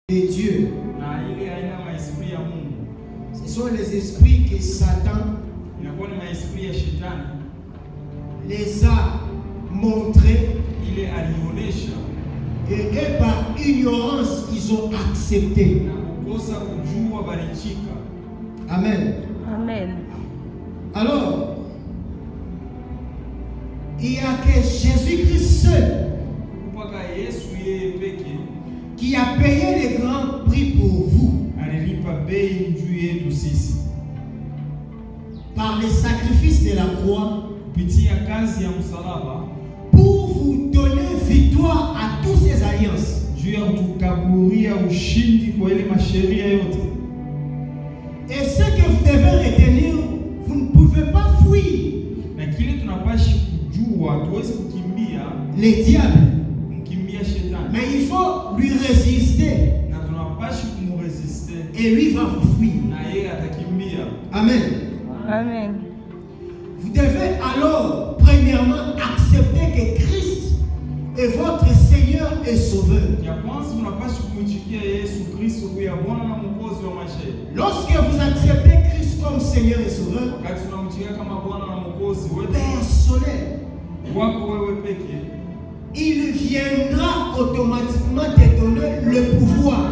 de Dieu. Ce sont les esprits que Satan les a montrés et par ignorance ils ont accepté. Amen. Amen. Alors, il n'y a que Jésus-Christ seul qui a payé le grand prix pour vous par le sacrifice de la croix pour vous donner victoire à toutes ces alliances. Et ce que vous devez retenir, vous ne pouvez pas fuir le diable, mais il faut lui résister et lui va vous fuir. Amen. Amen. Vous devez alors premièrement accepter que Christ est votre Seigneur et Sauveur. Lorsque vous acceptez Christ comme Seigneur et Sauveur personnel, il viendra automatiquement te donner le pouvoir.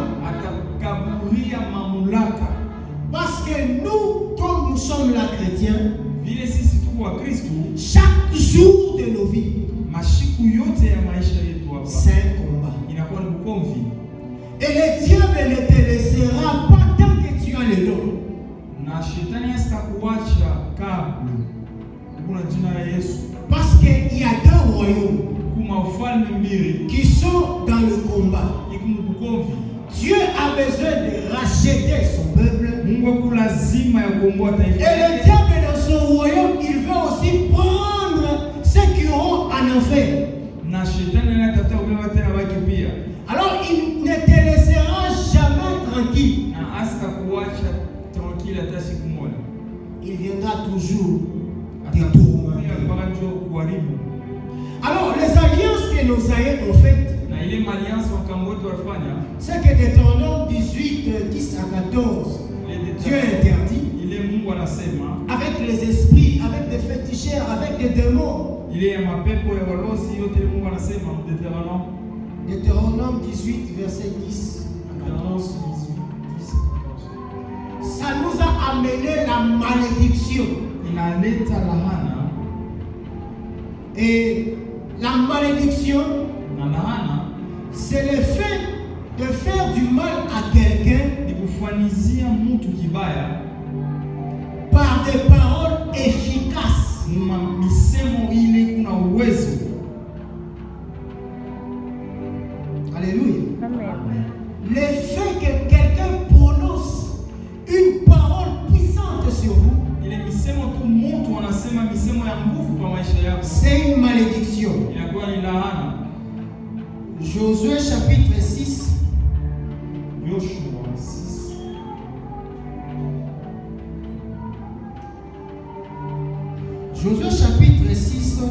Parce que nous, comme nous sommes là chrétiens, chaque jour de nos vies, c'est un combat. Et le diable ne te laissera pas tant que tu as le don. Parce qu'il y a deux royaumes qui sont dans le combat. Dieu a besoin de racheter son peuple. Et le diable dans son royaume, il veut aussi prendre ceux qui auront en enfer. Alors il ne te laissera jamais tranquille. Il viendra toujours te tourmenter. Alors les alliances que nos aïeux ont faites, c'est que Deutéronome 18, 10 à 14, Dieu interdit avec les esprits, avec des féticheurs, avec des démons. Deutéronome 18, verset 10 à 14. Ça nous a amené la malédiction. Et la malédiction, c'est le fait de faire du mal à quelqu'un par des paroles efficaces. Alléluia. Amen. Le fait que quelqu'un prononce une parole puissante sur vous, c'est une malédiction. Josué chapitre 6. Josué chapitre 6,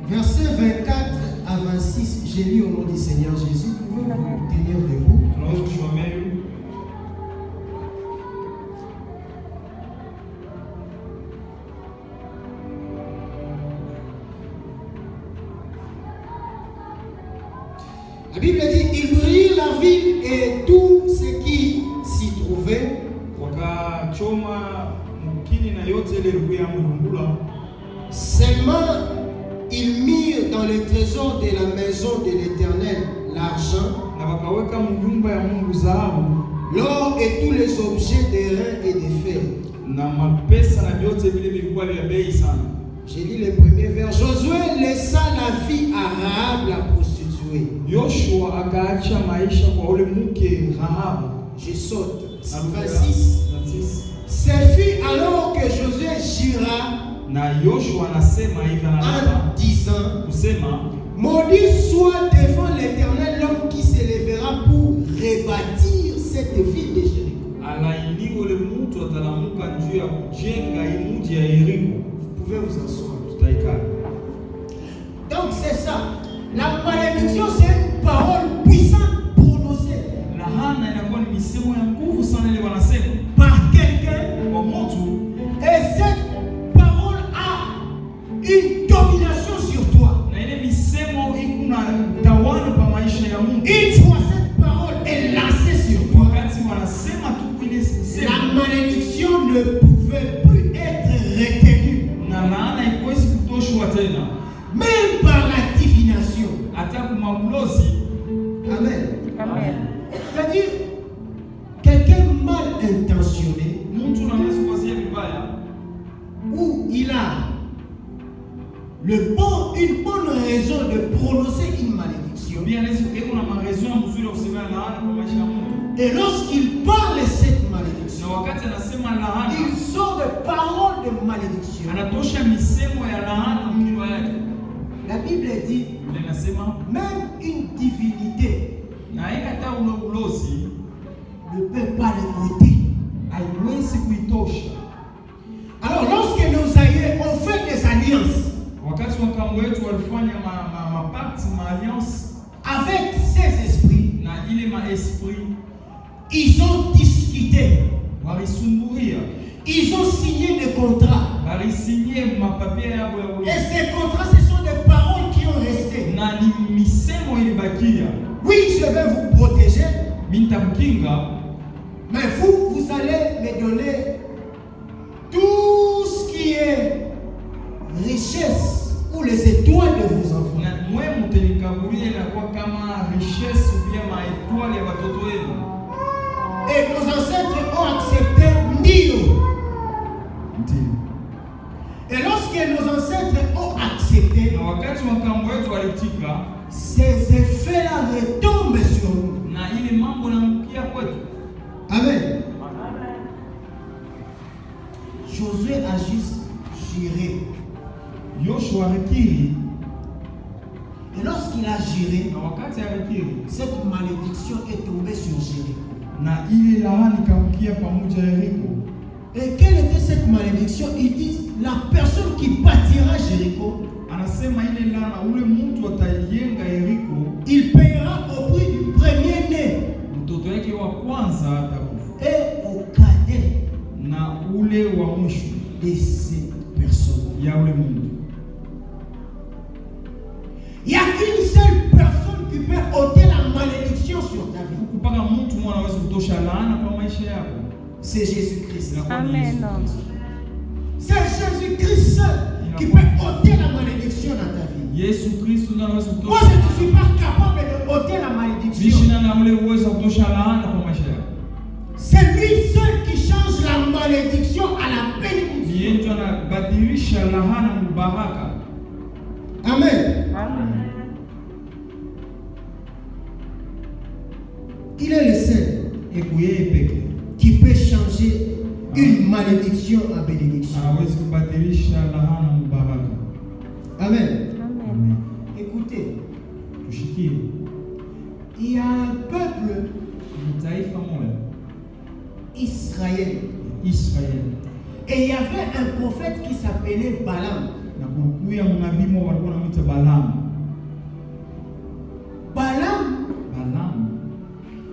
verset 24 à 26. J'ai lu au nom du Seigneur Jésus. Pouvez-vous vous tenir debout? La Bible dit, il brille la ville et tout ce qui s'y trouvait. Seulement, ils mirent dans le trésor de la maison de l'Éternel l'argent, l'or et tous les objets d'airain et de fer. J'ai lu le premier vers. Josué laissa la vie à Rahab la prostituée. Je saute. 26. Ce fut alors que Josué jura en disant, maudit soit devant l'Éternel l'homme qui s'élèvera pour rebâtir cette ville de Jéricho. Vous pouvez vous asseoir. Donc c'est ça. La malédiction, c'est une parole puissante prononcée. par quelqu'un. Et cette parole a une domination sur toi. Une fois cette parole est lancée sur toi, la malédiction ne pouvait plus être retenue. Même par la divination. Amen. Amen. C'est-à-dire, quelqu'un mal intentionné, où il a une bonne raison de prononcer une malédiction. Et lorsqu'il parle de cette malédiction, il sort de paroles de malédiction. La Bible dit, même une divinité ne peut pas le ôter. Alors lorsque nos aïeux ont fait des alliances avec ces esprits, ils ont discuté, ils ont signé des contrats, et ces contrats, ce sont des paroles qui ont resté. Oui, je vais vous protéger, mais vous allez me donner tout ce qui est richesse ou les étoiles de vos enfants. Et nos ancêtres ont accepté Nio. Et lorsque nos ancêtres ont accepté, ces effets-là retombent sur nous. Amen. Josué a juste juré. Et lorsqu'il a juré, cette malédiction est tombée sur Jéricho. Et quelle était cette malédiction? Il dit, la personne qui bâtira Jéricho, il paiera au prix du premier-né et au cadet de ces personnes. Il n'y a qu'une seule personne qui peut ôter la malédiction sur ta vie. C'est Jésus-Christ. Amen. C'est Jésus-Christ seul qui peut ôter la malédiction dans ta vie. Moi, je ne suis pas capable de ôter la malédiction. C'est lui seul qui change la malédiction à la bénédiction. Amen. Amen. Il est le seul qui peut changer une malédiction à bénédiction. Amen. Amen. Écoutez, il y a un peuple Israël. Et il y avait un prophète qui s'appelait Balaam. Balaam,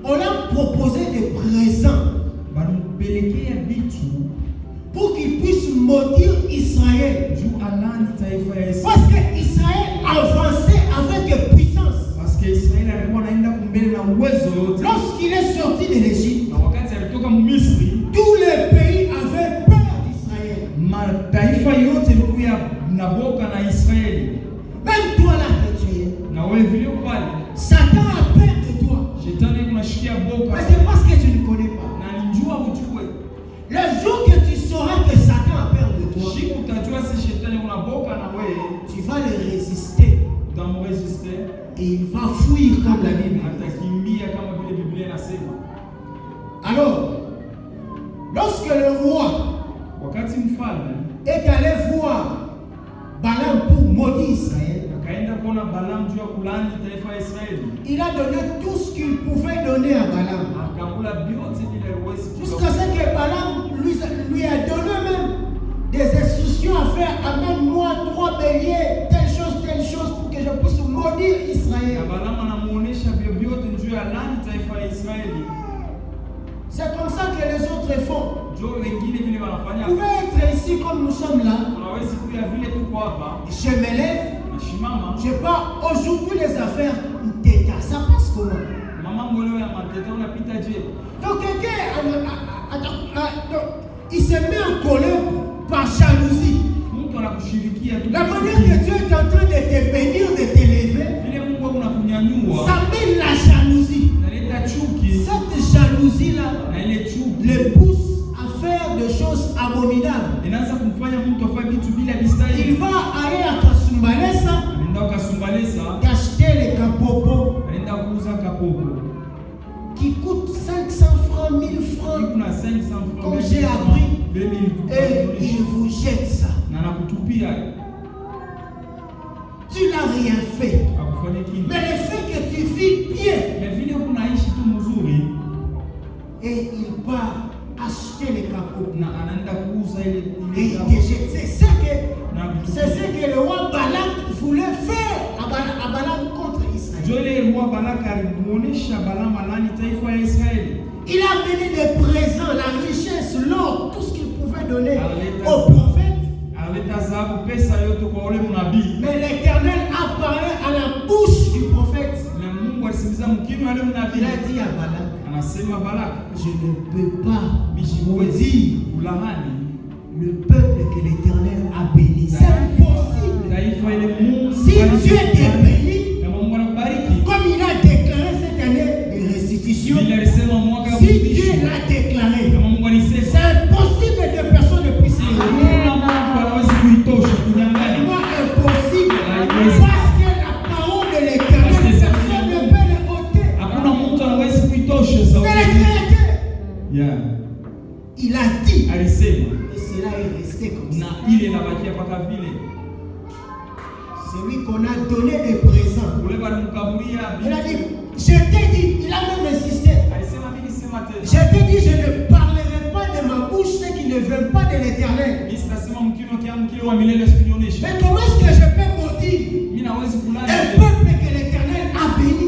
on a proposé des présents pour qu'il puisse maudire Israël. Parce que Israël avançait avec puissance. Lorsqu'il est sorti de l'Égypte, tous les pays avaient peur d'Israël. Même toi là, Satan a peur de toi. Mais c'est parce que tu ne connais pas. Le jour que tu sauras que Satan a peur de toi, tu vas le résister. Et il va fuir comme la Bible. Alors, lorsque le roi est allé voir Balaam pour maudire Israël, il a donné tout ce qu'il pouvait donner à Balaam. Jusqu'à ce que Balaam lui a donné même des instructions à faire. Amène-moi 3 béliers, telle chose pour que je puisse maudire Israël. C'est comme ça que les autres font. Vous pouvez être ici comme nous sommes là. Je me lève. Je pars aujourd'hui les affaires. Ça passe comment? Donc quelqu'un, il se met en colère par jalousie. La manière que Dieu est en train de te bénir, de t'élever, ça met la jalousie. Cette jalousie-là le pousse à faire des choses abominables. Il va aller à Kasumbalesa d'acheter les kapopos qui coûtent 500 francs, 1000 francs, comme j'ai appris, et il vous jette ça. Tu n'as rien fait. Mais le fait que tu vis bien, et il part acheter les capots. Et il te jette. C'est ce que le roi Balak voulait faire à Balak contre Israël. Il a amené des présents, la richesse, l'or, tout ce qu'il pouvait donner aux prophètes. Mais l'Éternel a parlé à la bouche du prophète. Il a dit à Balak, je ne peux pas maudire le peuple que l'Éternel a béni. C'est impossible. Si Dieu te bénit, comme il a déclaré cette année de restitution, si Dieu l'a déclaré, c'est impossible que personne ne puisse le impossible. Parce que la parole de l'Éternel, personne ne peut le ôter. C'est le Créateur. Il a dit. Et cela est resté comme ça. C'est lui qu'on a donné des présents. Il a dit, je t'ai dit, il a même insisté. Je t'ai dit, je ne parlerai pas de ma bouche ceux qui ne veulent pas de l'Éternel. Mais comment est-ce que je peux maudire un peuple que l'Éternel a béni?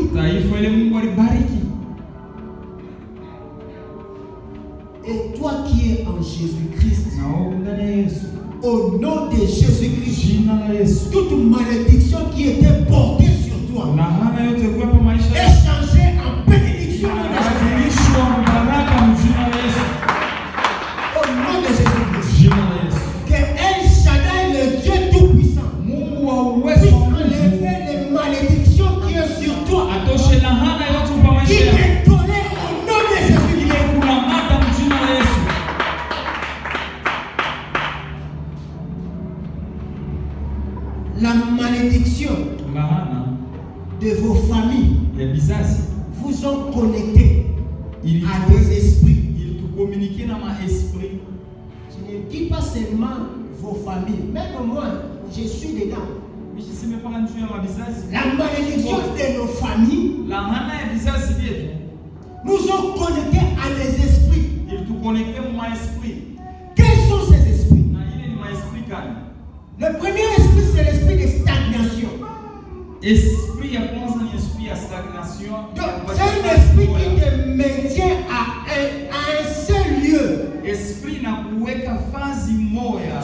Et toi qui es en Jésus-Christ, au nom de Jésus-Christ, toute malédiction qui était portée sur toi est changée en bénédiction. Au nom de Jésus-Christ, que El Shaddai, le Dieu Tout-Puissant, puisse enlever les malédictions qui sont sur toi, qui te tolèrent au nom de Jésus-Christ. La malédiction de vos familles vous ont connecté à des esprits. Je ne dis pas seulement vos familles, même moi, je suis dedans. La malédiction de nos familles nous ont connectés à des esprits. Quels sont ces esprits? Le premier esprit, c'est l'esprit de stagnation. C'est un esprit qui te maintient à un seul lieu.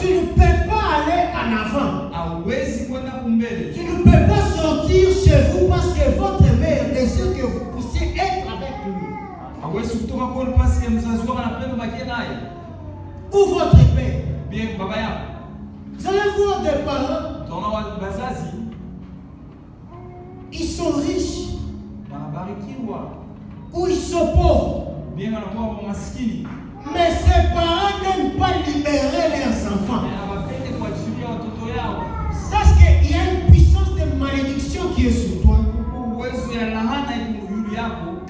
Tu ne peux pas aller en avant. Tu ne peux pas sortir chez vous parce que votre mère désire que vous puissiez être avec lui. Ou votre père. Vous allez voir des parents, ils sont riches, ou ils sont pauvres. Mais ces parents n'aiment pas libérer leurs enfants. Sache qu'il y a une puissance de malédiction qui est sur toi,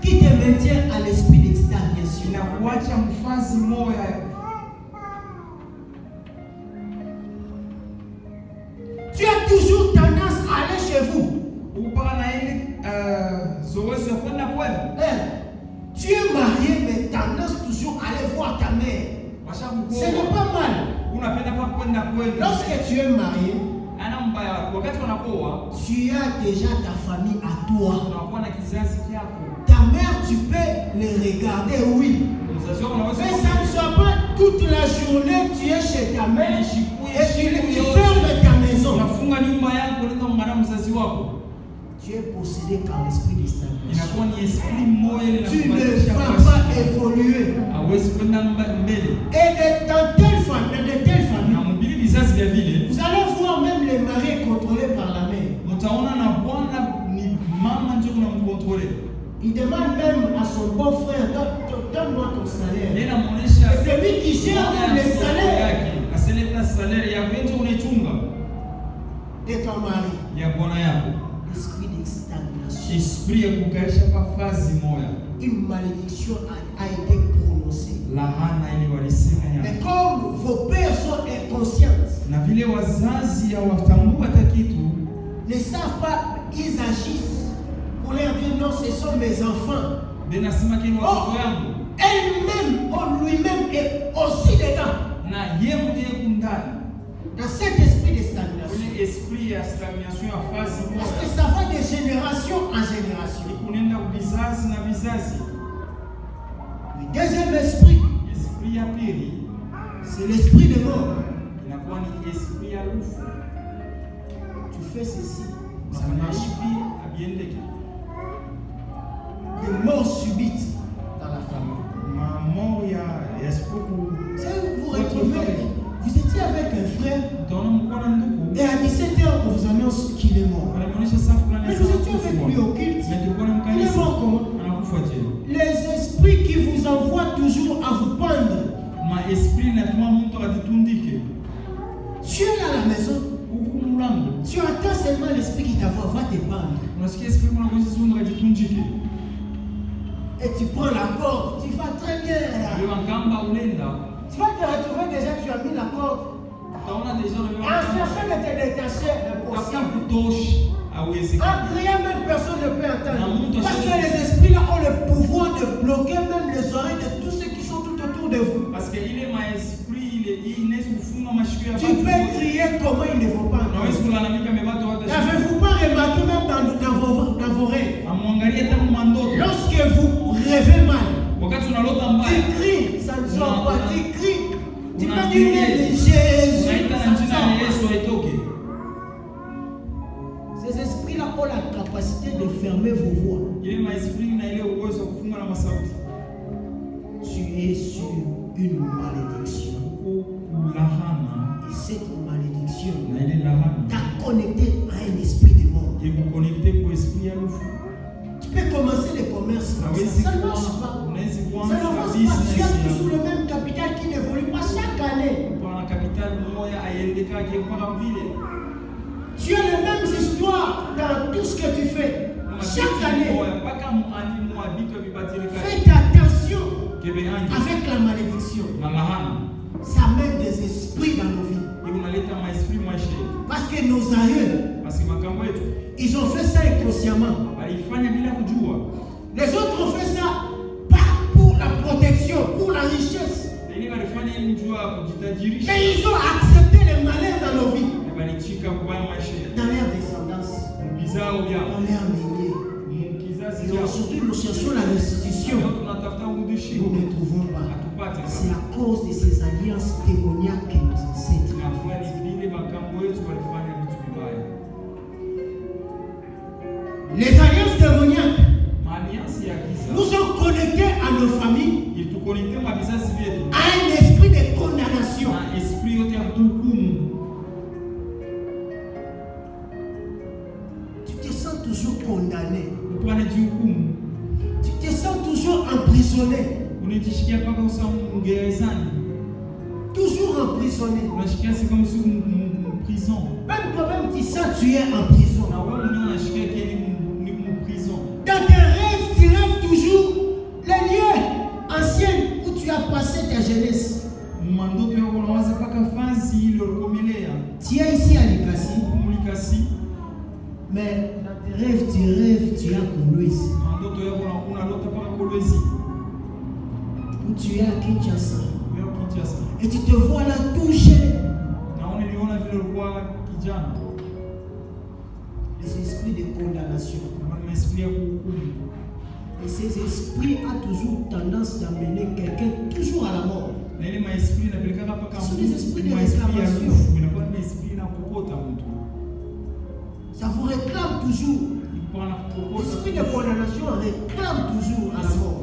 qui te maintient à l'esprit d'extariation. Tu as toujours tendance à aller chez vous. Tu es marié, mais tendance toujours à aller voir ta mère. Ce n'est pas mal. Lorsque tu es marié, tu as déjà ta famille à toi. Ta mère, tu peux les regarder, oui. Mais ça ne soit pas toute la journée tu es chez ta mère et tu fermes ta maison. Tu es possédé par l'esprit de stagnation. Tu ne vas pas évoluer. Et dans telle famille, vous allez voir même les maris contrôlés par la mère. Il demande même à son beau-frère, donne-moi ton salaire. Et c'est lui qui gère les salaires de ton mari. L'esprit de stagnation. Une malédiction a été prononcée. Mais comme vos pères sont inconscients, ne savent pas, ils agissent pour leur dire non, ce sont mes enfants. Oh, elle-même, ou lui-même est aussi dedans. Dans cet esprit de stagnation. Parce que ça va de génération en génération. Le deuxième esprit, c'est l'esprit de mort. Tu fais ceci, ça marche. Des morts subites dans la famille. Vous retrouvez, vous étiez avec un frère et à 17h on vous annonce qu'il est mort. Mais vous étiez avec lui au culte. Il est mort comment? Les esprits qui vous envoient toujours à vous pendre. Tu es là à la maison. Tu attends seulement l'esprit qui t'envoie, va te pendre. Et tu prends la corde, tu vas très bien. Tu vas te retrouver déjà, tu as mis la corde. En cherchant de te détacher, impossible. En criant, même personne ne peut entendre. Parce que les esprits là ont le pouvoir de bloquer même les oreilles de tous ceux qui sont tout autour de vous. Parce que il est ma esprit, tu peux crier comment ils ne vont pas entendre. N'avez-vous pas remarqué même dans vos rêves? Lorsque vous rêvez mal, tu cries, ça ne sort pas, tu cries. Tu peux dire Jésus. Ces esprits-là ont la capacité de fermer vos voix. Tu es sur une malédiction. Et cette malédiction t'a connecté à un esprit de mort. Tu peux commencer le commerce. Ça ne marche pas. Ça n'avance pas. Tu as toujours le même capital qui n'évolue pas chaque année. Tu as les mêmes histoires dans tout ce que tu fais. Chaque année. Fais attention avec la malédiction. Ça met des esprits dans nos vies. Parce que nos aïeux, ils ont fait ça inconsciemment. Les autres ont fait ça pas pour la protection, pour la richesse. Mais ils ont accepté les malheurs dans nos vies. Dans leur descendance. Dans leur lignée. Et surtout nous cherchons la restitution. Nous ne trouvons pas. C'est à cause de ces alliances démoniaques que nos ancêtres ont faites. Les alliances démoniaques nous ont connectés à nos familles à un esprit de condamnation. Tu te sens toujours condamné. Tu te sens toujours emprisonné. Toujours emprisonné. Même toi-même tu sens que tu es en prison. Dans tes rêves, tu rêves toujours les lieux anciens où tu as passé ta jeunesse. Tu es ici à Likasi. Mais dans tes rêves, tu es à Kolwezi. Où tu es à Kinshasa. Et tu te vois là tout jeune. Les esprits de condamnation. Et ces esprits ont toujours tendance d'amener quelqu'un sont des esprits de réclamation. Ça vous réclame toujours. L'esprit de condamnation réclame toujours à la mort.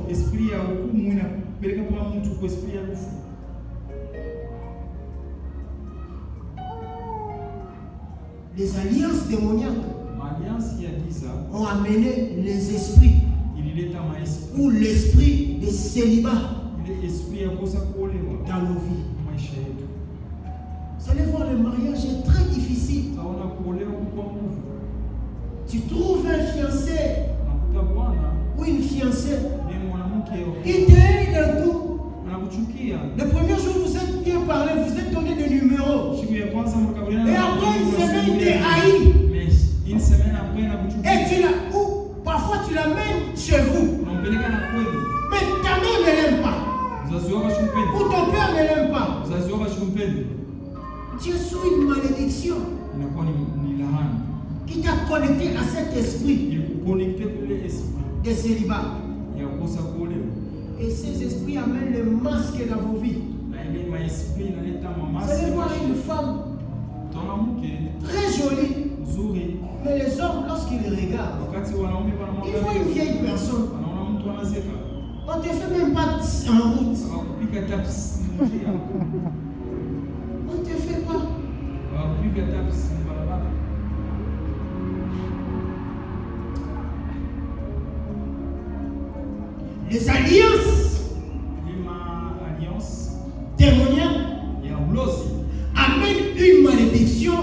Les alliances démoniaques ont amené les esprits ou l'esprit de célibat dans nos vies. Vous allez voir, le mariage est très difficile. Tu trouves un fiancé ou une fiancée, il t'aide d'un coup. Le premier jour, vous êtes bien parlé, vous êtes donné des numéros. Et après une semaine, il te haït. Et tu l'as, ou parfois tu l'amènes chez vous. Mais ta mère ne l'aime pas. Ou ton père ne l'aime pas. Tu es sous une malédiction qui t'a connecté à cet esprit de célibat. Et ces esprits amènent le masque dans vos vies. Vous allez voir une femme très jolie, mais les hommes, lorsqu'ils les regardent, ils voient une vieille personne. On ne te fait même pas en route. On ne te fait pas. Les alliances démoniaques amènent une malédiction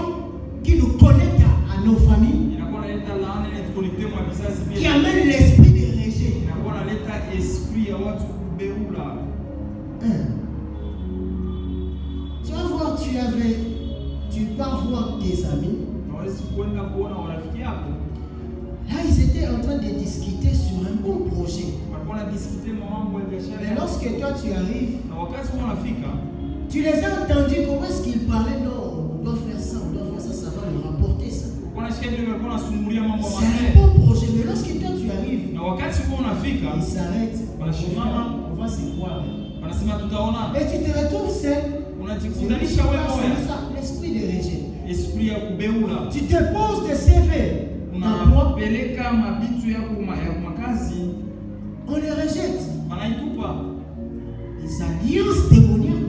qui nous connecte à nos familles, qui amène l'esprit de rejet. Tu vas voir, tu pars voir tes amis. Là, ils étaient en train de discuter sur un bon projet. Mais lorsque toi tu arrives, tu les as entendus, comment est-ce qu'ils parlaient? Non, on doit faire ça, ça va nous rapporter ça. C'est un bon projet, mais lorsque toi tu arrives, ils s'arrêtent, on va se voir. Et tu te retrouves seul. L'esprit de rejet. Tu te poses des CV. On les rejette. Les alliances démoniaques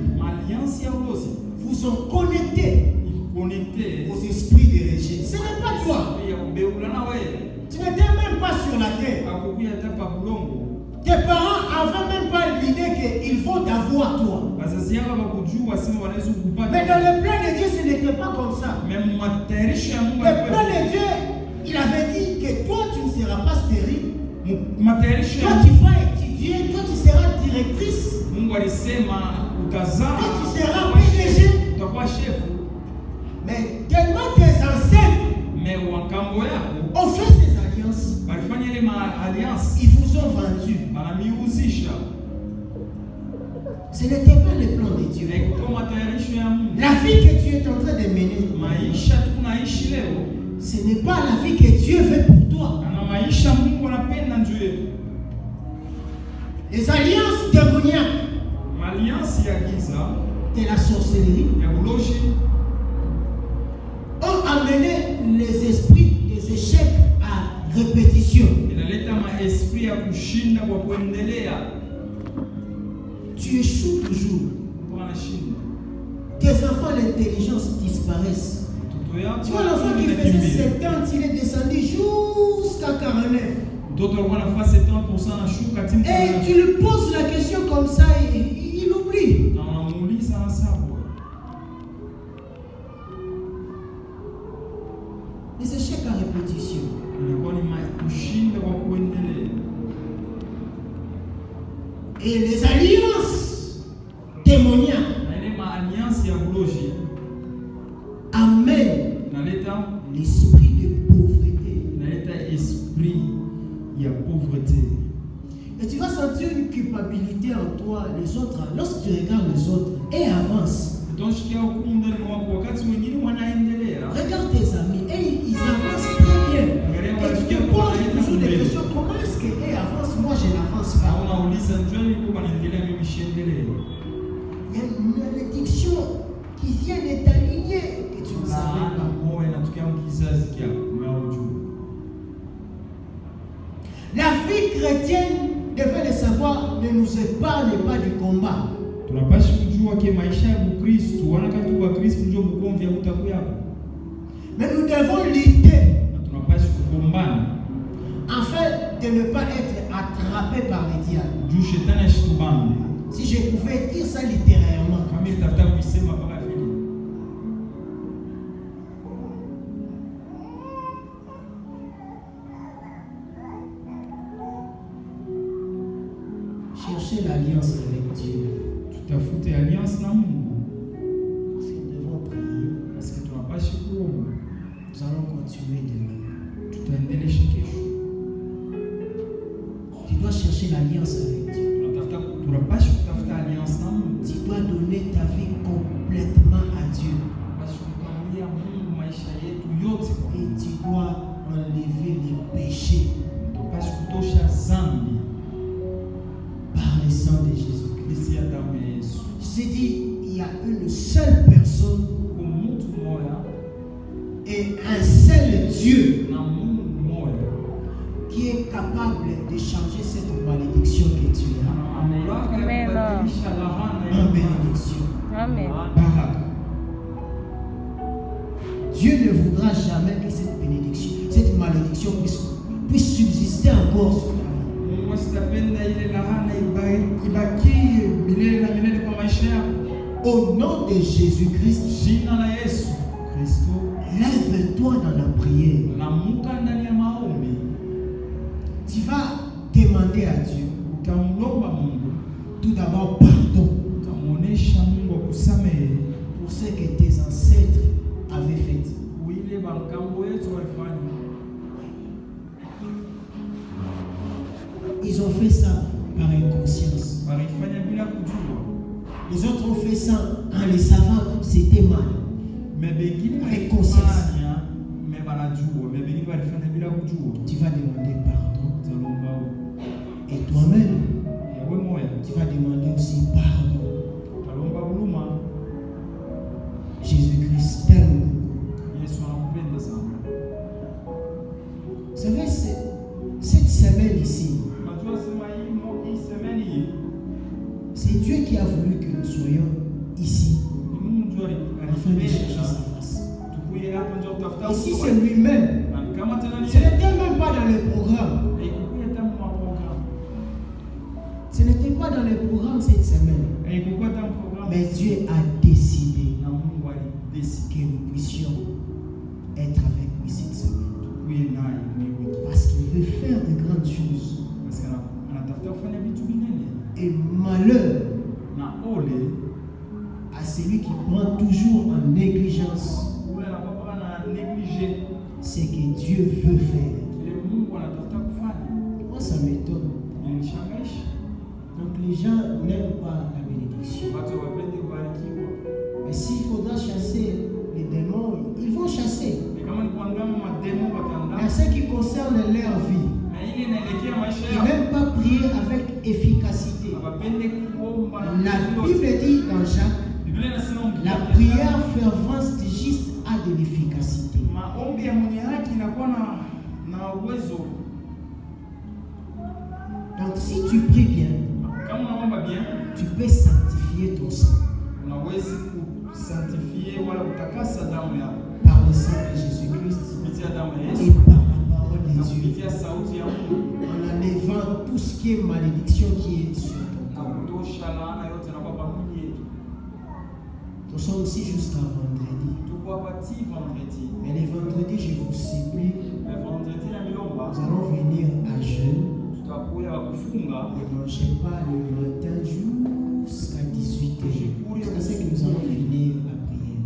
vous ont connecté aux esprits de rejet. Ce n'est pas toi. Tu n'étais même pas sur la terre. Tes parents n'avaient même pas l'idée qu'ils vont t'avoir toi. Mais dans le plan de Dieu, ce n'était pas comme ça. Le plan de Dieu, il avait dit que toi, tu ne seras pas stérile. Toi, tu vas étudier. Toi, tu seras directrice. Toi, tu seras PDG. Mais tellement tes ancêtres ont fait ces alliances, ils vous ont vendu. Ce n'était pas le plan de Dieu. La vie que tu es en train de mener, ce n'est pas la vie que Dieu veut pour toi. Les alliances démoniaques de la sorcellerie ont amené les esprits des échecs à répétition. Tu échoues toujours. Tes enfants, l'intelligence disparaissent. Tu vois l'enfant qui faisait 70, il est descendu jusqu'à 49. Et tu lui poses la question comme ça et il oublie. Les échecs à répétition. Et les alliances démoniaques amènent l'esprit de pauvreté. Et tu vas sentir une culpabilité en toi, les autres, lorsque tu regardes les autres, et avance. Regarde tes amis, et ils avancent très bien. Et tu te poses toujours des questions, comment est-ce qu'ils avancent, moi je n'avance pas. Il y a une malédiction qui viennent de ta lignée que tu ne savais pas. La vie chrétienne, devait le savoir, ne nous épargne pas du combat. Mais nous devons lutter afin de ne pas être attrapé par les diables. Si je pouvais dire ça littéralement. Chercher l'alliance avec Dieu. Parce que nous devons prier. Nous allons continuer demain. Tu dois chercher l'alliance avec Dieu. Tu dois donner ta vie complètement à Dieu. Et tu dois enlever les péchés par le sang de Jésus-Christ. Je t'ai dit, il y a une seule personne et un seul Dieu qui est capable de changer cette malédiction que tu as en bénédiction. Amen. Dieu ne voudra jamais que cette bénédiction, cette malédiction puisse subsister encore sur ta vie. Au nom de Jésus-Christ, lève-toi dans la prière. Tu vas demander à Dieu tout d'abord pardon pour ce que tes ancêtres avaient fait. Ils ont fait ça par inconscience. Les autres ont fait ça en les savant, c'était mal. Avec conscience. Tu vas demander pardon. Et toi-même, tu vas demander aussi pardon. Jésus-Christ t'aime. Vous savez, cette semaine ici, c'est Dieu qui a voulu que nous soyons ici afin de chercher sa face. Ici, c'est lui-même. Ce n'était même pas dans le programme. Ce n'était pas dans le programme cette semaine. Mais Dieu a décidé que nous puissions être avec lui cette semaine. Parce qu'il veut faire de grandes choses. Et malheur à celui qui prend toujours en négligence ce que Dieu veut faire. Moi, ça m'étonne. Donc les gens n'aiment pas la bénédiction. Mais s'il faudra chasser les démons, ils vont chasser. Mais en ce qui concerne leur vie, ils n'aiment pas prier avec efficacité. La Bible dit dans Jacques, la prière fervente du juste a de l'efficacité. Donc si tu pries bien, tu peux sanctifier ton sang. Par le sang de Jésus-Christ et par la parole de Dieu. En enlevant tout ce qui est malédiction qui est sur ton corps. Nous sommes aussi jusqu'à vendredi. Mais les vendredis, je vous supplie, nous allons venir à jeûne. Ne mangez pas le matin jusqu'à 18h. C'est ce que nous allons finir la prière.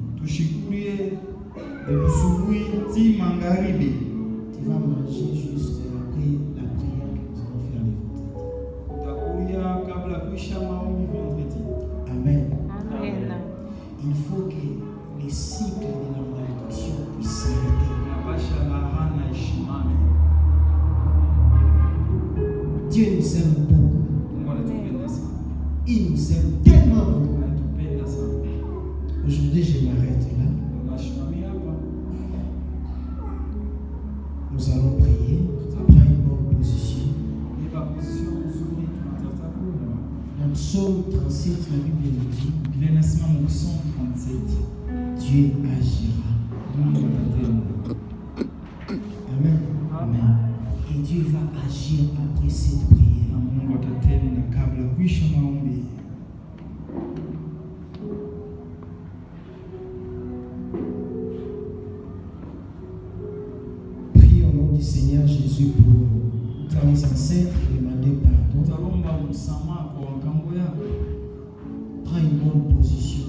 Tu vas manger juste après la prière que nous allons faire le vendredi. Amen. Amen. Il faut que les cycles de la malédiction puissent s'arrêter. Dieu nous aime beaucoup. Il nous aime tellement beaucoup. Aujourd'hui, je m'arrête là. Nous allons prier. Prends une bonne position. Dans Psaume 37, la Bible nous dit Dieu agira. Amen. Amen. Et Dieu va agir après cette prière. Prie au nom du Seigneur Jésus pour les ancêtres et demander pardon. Prends une bonne position.